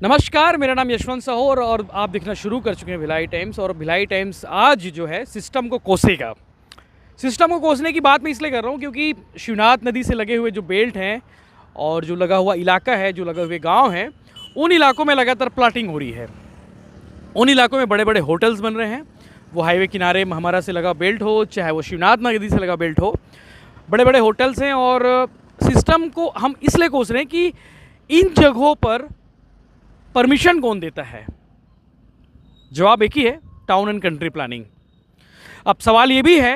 नमस्कार, मेरा नाम यशवंत साहू और आप देखना शुरू कर चुके हैं भिलाई टाइम्स। और भिलाई टाइम्स आज जो है सिस्टम को कोसेगा। सिस्टम को कोसने की बात मैं इसलिए कर रहा हूँ क्योंकि शिवनाथ नदी से लगे हुए जो बेल्ट हैं और जो लगा हुआ इलाका है, जो लगे हुए गांव हैं, उन इलाकों में लगातार प्लाटिंग हो रही है। उन इलाकों में बड़े बड़े होटल्स बन रहे हैं। वो हाईवे किनारे हमारा से लगा बेल्ट हो, चाहे वो शिवनाथ नदी से लगा बेल्ट हो, बड़े बड़े होटल्स हैं। और सिस्टम को हम इसलिए कोस रहे हैं कि इन जगहों पर परमिशन कौन देता है। जवाब एक ही है, टाउन एंड कंट्री प्लानिंग। अब सवाल ये भी है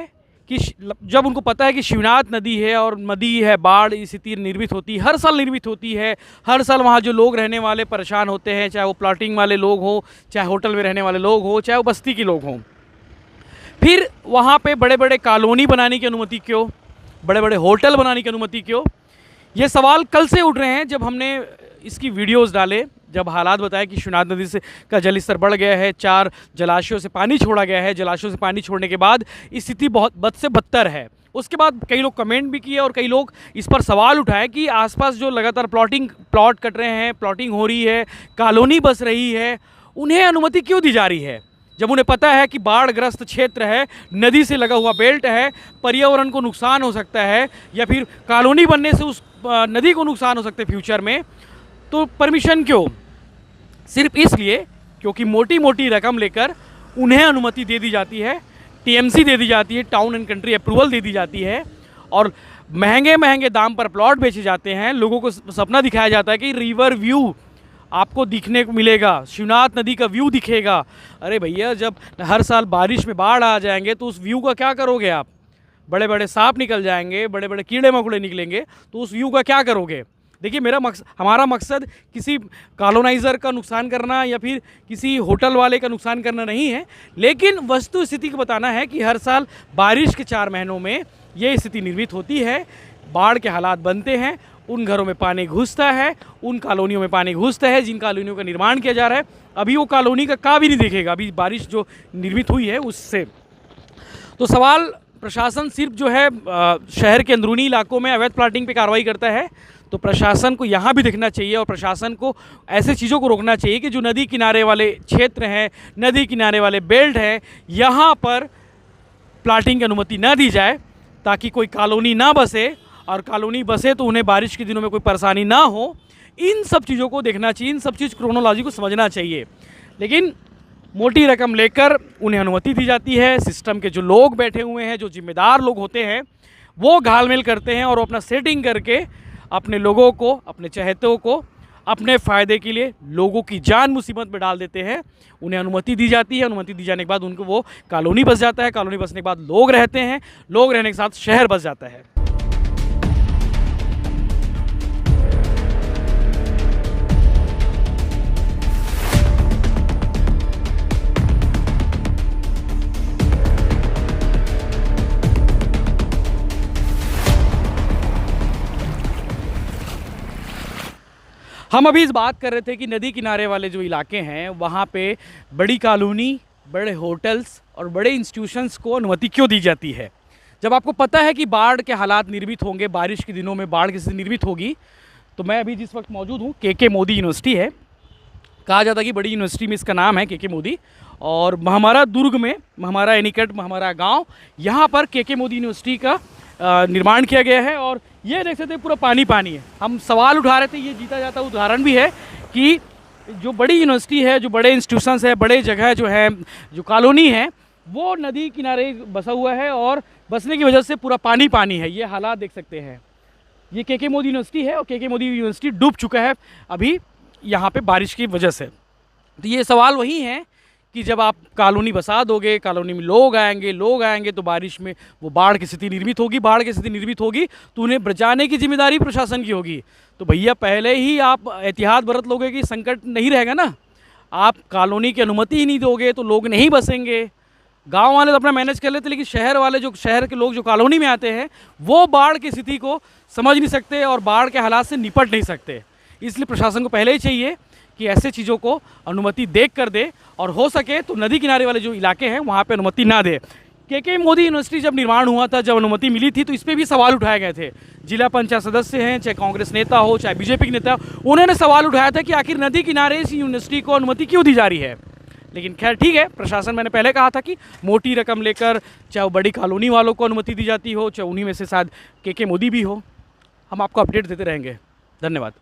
कि जब उनको पता है कि शिवनाथ नदी है और नदी है, बाढ़ स्थिति निर्मित होती है, हर साल निर्मित होती है, हर साल वहाँ जो लोग रहने वाले परेशान होते हैं, चाहे वो प्लॉटिंग वाले लोग हों, चाहे होटल में रहने वाले लोग हों, चाहे वो बस्ती के लोग हों, फिर वहाँ पे बड़े बड़े कॉलोनी बनाने की अनुमति क्यों, बड़े बड़े होटल बनाने की अनुमति क्यों? ये सवाल कल से उठ रहे हैं जब हमने इसकी वीडियोस डाले, जब हालात बताया कि शिवनाथ नदी से का जलस्तर बढ़ गया है, 4 जलाशयों से पानी छोड़ा गया है। जलाशयों से पानी छोड़ने के बाद स्थिति बहुत बद से बदतर है। उसके बाद कई लोग कमेंट भी किए और कई लोग इस पर सवाल उठाए कि आसपास जो लगातार प्लॉट कट रहे हैं, प्लॉटिंग हो रही है, कॉलोनी बस रही है, उन्हें अनुमति क्यों दी जा रही है जब उन्हें पता है कि बाढ़ग्रस्त क्षेत्र है, नदी से लगा हुआ बेल्ट है, पर्यावरण को नुकसान हो सकता है या फिर कॉलोनी बनने से उस नदी को नुकसान हो सकता है फ्यूचर में। तो परमिशन क्यों? सिर्फ इसलिए क्योंकि मोटी मोटी रकम लेकर उन्हें अनुमति दे दी जाती है, टीएमसी दे दी जाती है, टाउन एंड कंट्री अप्रूवल दे दी जाती है, और महंगे महंगे दाम पर प्लॉट बेचे जाते हैं। लोगों को सपना दिखाया जाता है कि रिवर व्यू आपको दिखने को मिलेगा, शिवनाथ नदी का व्यू दिखेगा। अरे भैया, जब हर साल बारिश में बाढ़ आ जाएंगे तो उस व्यू का क्या करोगे आप? बड़े बड़े सांप निकल जाएंगे, बड़े बड़े कीड़े मकोड़े निकलेंगे, तो उस व्यू का क्या करोगे? देखिए, हमारा मकसद किसी कॉलोनाइज़र का नुकसान करना या फिर किसी होटल वाले का नुकसान करना नहीं है, लेकिन वस्तु स्थिति को बताना है कि हर साल बारिश के 4 महीनों में ये स्थिति निर्मित होती है, बाढ़ के हालात बनते हैं, उन घरों में पानी घुसता है, उन कॉलोनियों में पानी घुसता है जिन कॉलोनियों का निर्माण किया जा रहा है। अभी वो कॉलोनी का भी नहीं देखेगा, अभी बारिश जो निर्मित हुई है उससे। तो सवाल, प्रशासन सिर्फ जो है शहर के अंदरूनी इलाकों में अवैध प्लाटिंग पे कार्रवाई करता है, तो प्रशासन को यहाँ भी देखना चाहिए और प्रशासन को ऐसे चीज़ों को रोकना चाहिए कि जो नदी किनारे वाले क्षेत्र हैं, नदी किनारे वाले बेल्ट हैं, यहाँ पर प्लाटिंग की अनुमति ना दी जाए ताकि कोई कॉलोनी ना बसे, और कॉलोनी बसे तो उन्हें बारिश के दिनों में कोई परेशानी ना हो। इन सब चीज़ों को देखना चाहिए, इन सब चीज़ क्रोनोलॉजी को समझना चाहिए। लेकिन मोटी रकम लेकर उन्हें अनुमति दी जाती है। सिस्टम के जो लोग बैठे हुए हैं, जो जिम्मेदार लोग होते हैं, वो घालमेल करते हैं और अपना सेटिंग करके अपने लोगों को, अपने चहेतों को अपने फ़ायदे के लिए लोगों की जान मुसीबत में डाल देते हैं। उन्हें अनुमति दी जाती है, अनुमति दी जाने के बाद उनको वो कॉलोनी बस जाता है, कॉलोनी बसने के बाद लोग रहते हैं, लोग रहने के साथ शहर बस जाता है। हम अभी इस बात कर रहे थे कि नदी किनारे वाले जो इलाके हैं वहाँ पे बड़ी कॉलोनी, बड़े होटल्स और बड़े इंस्टीट्यूशंस को अनुमति क्यों दी जाती है। जब आपको पता है कि बाढ़ के हालात निर्मित होंगे, बारिश के दिनों में बाढ़ की स्थिति निर्मित होगी। तो मैं अभी जिस वक्त मौजूद हूँ, के मोदी यूनिवर्सिटी है, कहा जाता है कि बड़ी यूनिवर्सिटी में इसका नाम है के मोदी। और महामारा दुर्ग में, महामारा एनिकट, महामारा गाँव, यहाँ पर के मोदी यूनिवर्सिटी का निर्माण किया गया है। और ये देख सकते हैं पूरा पानी पानी है। हम सवाल उठा रहे थे, ये जीता जाता उदाहरण भी है कि जो बड़ी यूनिवर्सिटी है, जो बड़े इंस्टीट्यूशंस है, बड़े जगह जो है, जो कॉलोनी है, वो नदी किनारे बसा हुआ है और बसने की वजह से पूरा पानी पानी है। ये हालात देख सकते हैं। ये के मोदी यूनिवर्सिटी है और के मोदी यूनिवर्सिटी डूब चुका है अभी यहाँ पे बारिश की वजह से। तो ये सवाल वही है कि जब आप कॉलोनी बसा दोगे, कॉलोनी में लोग आएंगे तो बारिश में वो बाढ़ की स्थिति निर्मित होगी, बाढ़ की स्थिति निर्मित होगी तो उन्हें बचाने की जिम्मेदारी प्रशासन की होगी। तो भैया, पहले ही आप एहतियात बरत लोगे कि संकट नहीं रहेगा ना। आप कॉलोनी की अनुमति ही नहीं दोगे तो लोग नहीं बसेंगे। गांव वाले तो अपना मैनेज कर लेते, लेकिन शहर वाले, जो शहर के लोग जो कॉलोनी में आते हैं, वो बाढ़ की स्थिति को समझ नहीं सकते और बाढ़ के हालात से निपट नहीं सकते। इसलिए प्रशासन को पहले ही चाहिए कि ऐसे चीज़ों को अनुमति देख कर दे, और हो सके तो नदी किनारे वाले जो इलाके हैं वहाँ पे अनुमति ना दे। के मोदी यूनिवर्सिटी जब निर्माण हुआ था, जब अनुमति मिली थी, तो इस पर भी सवाल उठाए गए थे। जिला पंचायत सदस्य हैं, चाहे कांग्रेस नेता हो, चाहे बीजेपी के नेता हो, उन्होंने सवाल उठाया था कि आखिर नदी किनारे इस यूनिवर्सिटी को अनुमति क्यों दी जा रही है। लेकिन खैर ठीक है, प्रशासन, मैंने पहले कहा था कि मोटी रकम लेकर, चाहे वो बड़ी कॉलोनी वालों को अनुमति दी जाती हो, चाहे उन्हीं में से शायद के मोदी भी हो, हम आपको अपडेट देते रहेंगे। धन्यवाद।